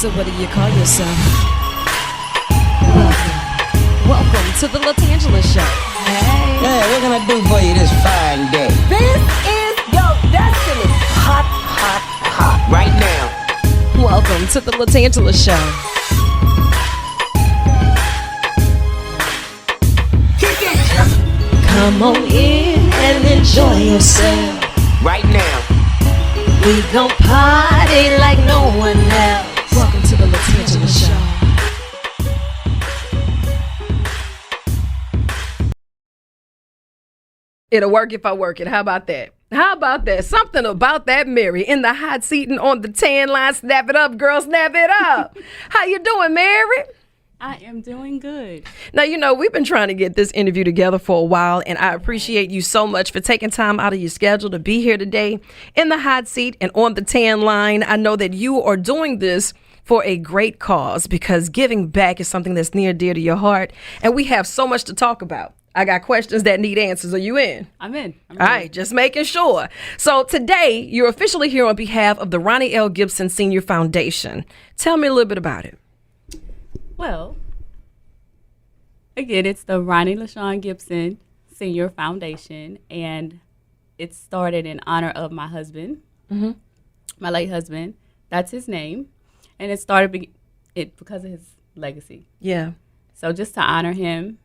So what do you call yourself? Welcome to the LaTangela Show. Hey. Hey, what can I do for you this fine day? This is your destiny. Hot, hot, hot. Right now. Welcome to the LaTangela Show. Come on in and enjoy yourself. Right now. We gon' party like no one else. Welcome to the LaTangela Show. It'll work if I work it. How about that? How about that? Something about that Mary in the hot seat and on the tan line. Snap it up, girl. Snap it up. How you doing, Mary? I am doing good. Now, you know, we've been trying to get this interview together for a while, and I appreciate you so much for taking time out of your schedule to be here today in the hot seat and on the tan line. I know that you are doing this for a great cause because giving back is something that's near and dear to your heart, and we have so much to talk about. I got questions that need answers. Are you in? I'm in. All right, just making sure. So today, you're officially here on behalf of the Ronnie L. Gibson Senior Foundation. Tell me a little bit about it. Well, again, it's the Ronnie LaShawn Gibson Senior Foundation, and it started in honor of my husband, my late husband. That's his name, and it started because of his legacy. Yeah. So just to honor him,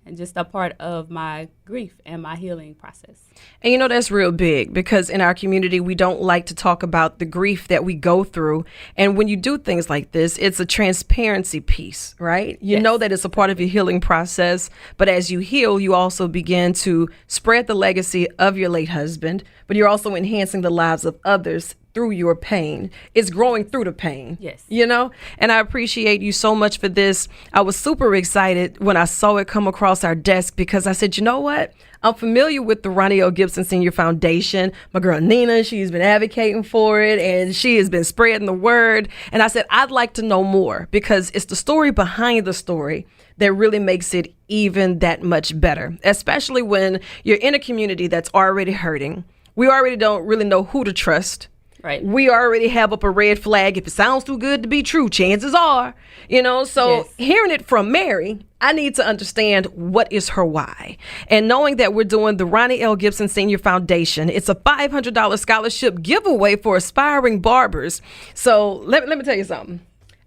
and just a part of my grief and my healing process. And you know, that's real big because in our community, we don't like to talk about the grief that we go through. And when you do things like this, it's a transparency piece, right? You know that it's a part of your healing process. But as you heal, you also begin to spread the legacy of your late husband, but you're also enhancing the lives of others through your pain. It's growing through the pain. Yes. You know, and I appreciate you so much for this. I was super excited when I saw it come across our desk because I said, you know what? I'm familiar with the Ronnie L. Gibson Senior Foundation. My girl Nina, she's been advocating for it and she has been spreading the word. And I said, I'd like to know more because it's the story behind the story that really makes it even that much better, especially when you're in a community that's already hurting. We already don't really know who to trust. Right. We already have up a red flag. If it sounds too good to be true, chances are, you know, so hearing it from Mary, I need to understand what is her why. And knowing that we're doing the Ronnie L. Gibson Senior Foundation, it's a $500 scholarship giveaway for aspiring barbers. So let me tell you something.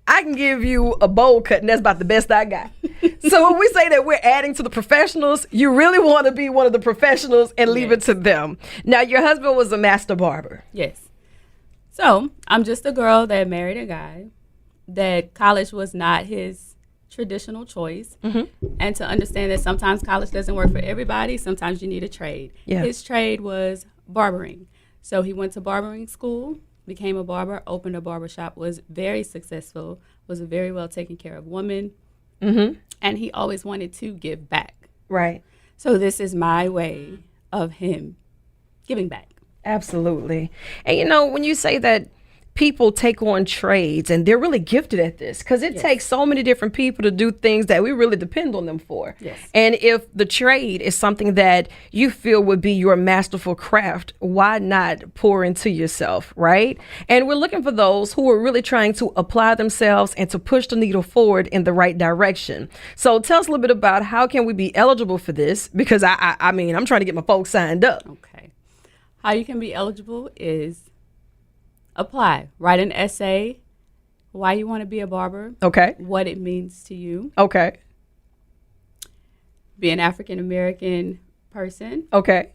I can give you a bowl cut, and that's about the best I got. So when we say that we're adding to the professionals, you really want to be one of the professionals and leave it to them. Now, your husband was a master barber. Yes. So I'm just a girl that married a guy that college was not his traditional choice. And to understand that sometimes college doesn't work for everybody. Sometimes you need a trade. Yeah. His trade was barbering. So he went to barbering school, became a barber, opened a barber shop, was very successful, was a very well taken care of woman. And he always wanted to give back. Right. So this is my way of him giving back. Absolutely. And you know, when you say that people take on trades and they're really gifted at this, because it takes so many different people to do things that we really depend on them for. Yes. And if the trade is something that you feel would be your masterful craft, why not pour into yourself, right? And we're looking for those who are really trying to apply themselves and to push the needle forward in the right direction. So tell us a little bit about how can we be eligible for this? Because I mean, I'm trying to get my folks signed up. Okay. How you can be eligible is apply. Write an essay, why you want to be a barber. Okay. What it means to you. Okay. Be an African-American person. Okay.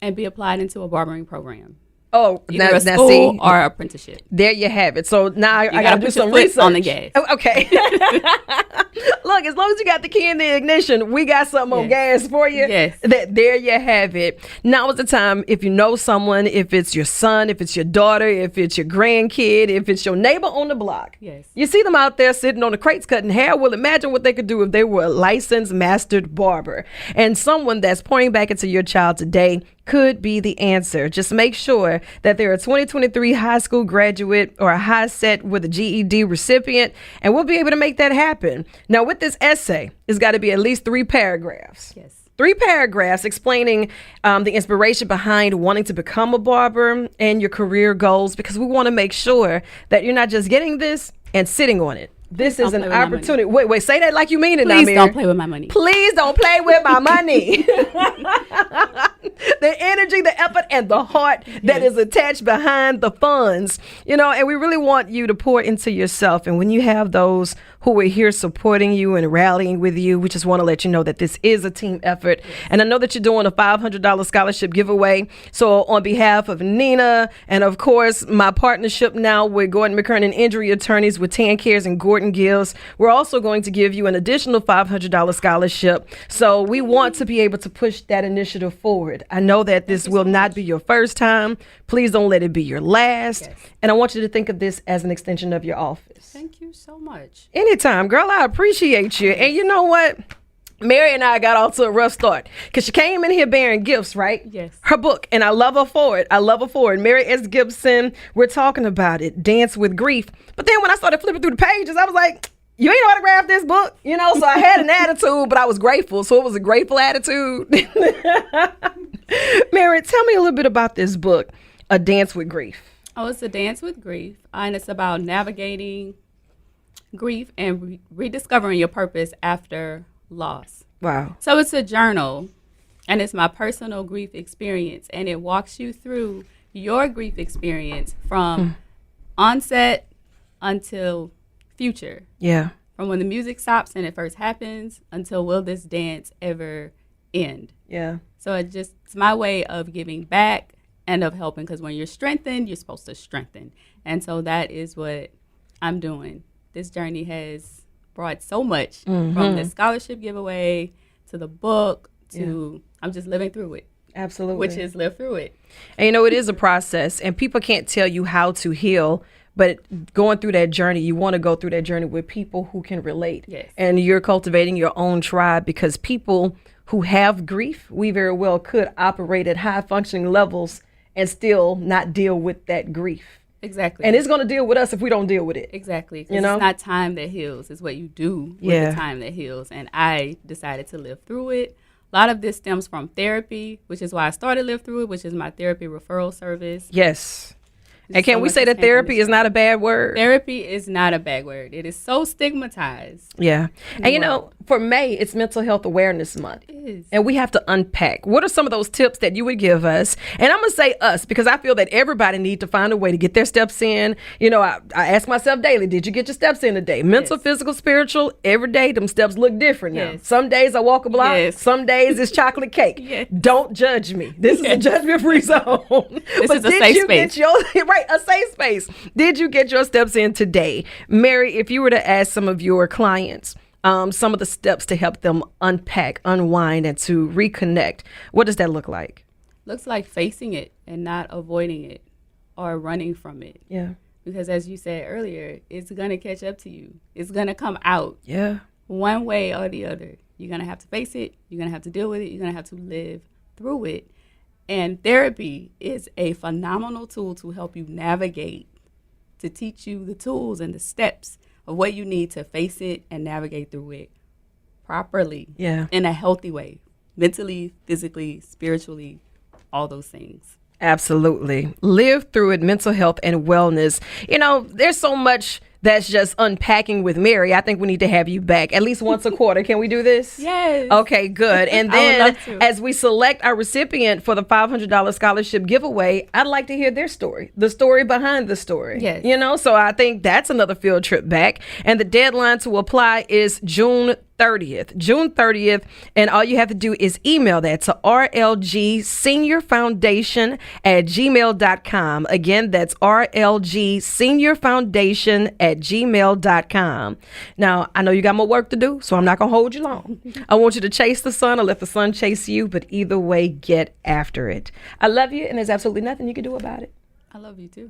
And be applied into a barbering program. Oh, Either a school or apprenticeship. There you have it. So now I got to do some foot research on the gas. Oh, okay. Look, as long as you got the key in the ignition, we got something on gas for you. Yes. There you have it. Now is the time. If you know someone, if it's your son, if it's your daughter, if it's your grandkid, if it's your neighbor on the block. Yes. You see them out there sitting on the crates cutting hair. Well, imagine what they could do if they were a licensed, mastered barber. And someone that's pouring back into your child today could be the answer. Just make sure that they're a 2023 high school graduate or a high set with a GED recipient, and we'll be able to make that happen. Now, with this essay, it's got to be at least 3 paragraphs. Yes. 3 paragraphs explaining the inspiration behind wanting to become a barber and your career goals, because we want to make sure that you're not just getting this and sitting on it. This is an opportunity. Wait, say that like you mean it now, Mary. Please don't play with my money. Please don't play with my money. The energy, the effort, and the heart that is attached behind the funds, and we really want you to pour into yourself. And when you have those who are here supporting you and rallying with you, we just want to let you know that this is a team effort. And I know that you're doing a $500 scholarship giveaway. So on behalf of Nina and, of course, my partnership now with Gordon McKernan Injury Attorneys with Tan Cares and Gordon Gives, we're also going to give you an additional $500 scholarship. So we want to be able to push that initiative forward. I know that this will not be your first time. Please don't let it be your last. Yes. And I want you to think of this as an extension of your office. Thank you so much. Anytime, girl. I appreciate you. And you know what? Mary and I got off to a rough start because she came in here bearing gifts, right? Yes. Her book, and I love her for it. Mary S. Gibson, we're talking about it, Dance with Grief. But then when I started flipping through the pages, I was like, you ain't autographed this book, so I had an attitude, but I was grateful. So it was a grateful attitude. Mary, tell me a little bit about this book, A Dance with Grief. Oh, it's A Dance with Grief, and it's about navigating grief and rediscovering your purpose after loss. Wow. So it's a journal, and it's my personal grief experience, and it walks you through your grief experience from onset until future. Yeah. From when the music stops and it first happens until will this dance ever end. Yeah. So it's my way of giving back and of helping, because when you're strengthened, you're supposed to strengthen. And so that is what I'm doing. This journey has brought so much from the scholarship giveaway to the book to I'm just living through it. Absolutely. Which is live through it. And it is a process, and people can't tell you how to heal, but going through that journey, you want to go through that journey with people who can relate. Yes. And you're cultivating your own tribe, because people who have grief, we very well could operate at high functioning levels and still not deal with that grief. Exactly. And it's going to deal with us if we don't deal with it. Exactly. It's not time that heals. It's what you do with the time that heals. And I decided to live through it. A lot of this stems from therapy, which is why I started Live Through It, which is my therapy referral service. Yes. And can we say that therapy is not a bad word? Therapy is not a bad word. It is so stigmatized. Yeah. And for May, it's Mental Health Awareness Month. It is. And we have to unpack. What are some of those tips that you would give us? And I'm going to say us, because I feel that everybody needs to find a way to get their steps in. I ask myself daily, did you get your steps in today? Mental, physical, spiritual, every day, them steps look different now. Yes. Some days I walk a block. Yes. Some days it's chocolate cake. Yes. Don't judge me. This is a judgment-free zone. This is a safe space. A safe space. Did you get your steps in today? Mary, if you were to ask some of your clients some of the steps to help them unpack, unwind, and to reconnect, what does that look like? Looks like facing it and not avoiding it or running from it. Yeah. Because as you said earlier, it's going to catch up to you. It's going to come out. Yeah. One way or the other. You're going to have to face it. You're going to have to deal with it. You're going to have to live through it. And therapy is a phenomenal tool to help you navigate, to teach you the tools and the steps of what you need to face it and navigate through it properly. Yeah. In a healthy way, mentally, physically, spiritually, all those things. Absolutely. Live through it, mental health and wellness. There's so much that's just unpacking with Mary. I think we need to have you back at least once a quarter. Can we do this? Yes. Okay, good. And then as we select our recipient for the $500 scholarship giveaway, I'd like to hear their story, the story behind the story. Yes. So I think that's another field trip back. And the deadline to apply is June 30th. And all you have to do is email that to rlgseniorfoundation@gmail.com. Again, that's rlgseniorfoundation@gmail.com. Now, I know you got more work to do, so I'm not going to hold you long. I want you to chase the sun or let the sun chase you, but either way, get after it. I love you, and there's absolutely nothing you can do about it. I love you too.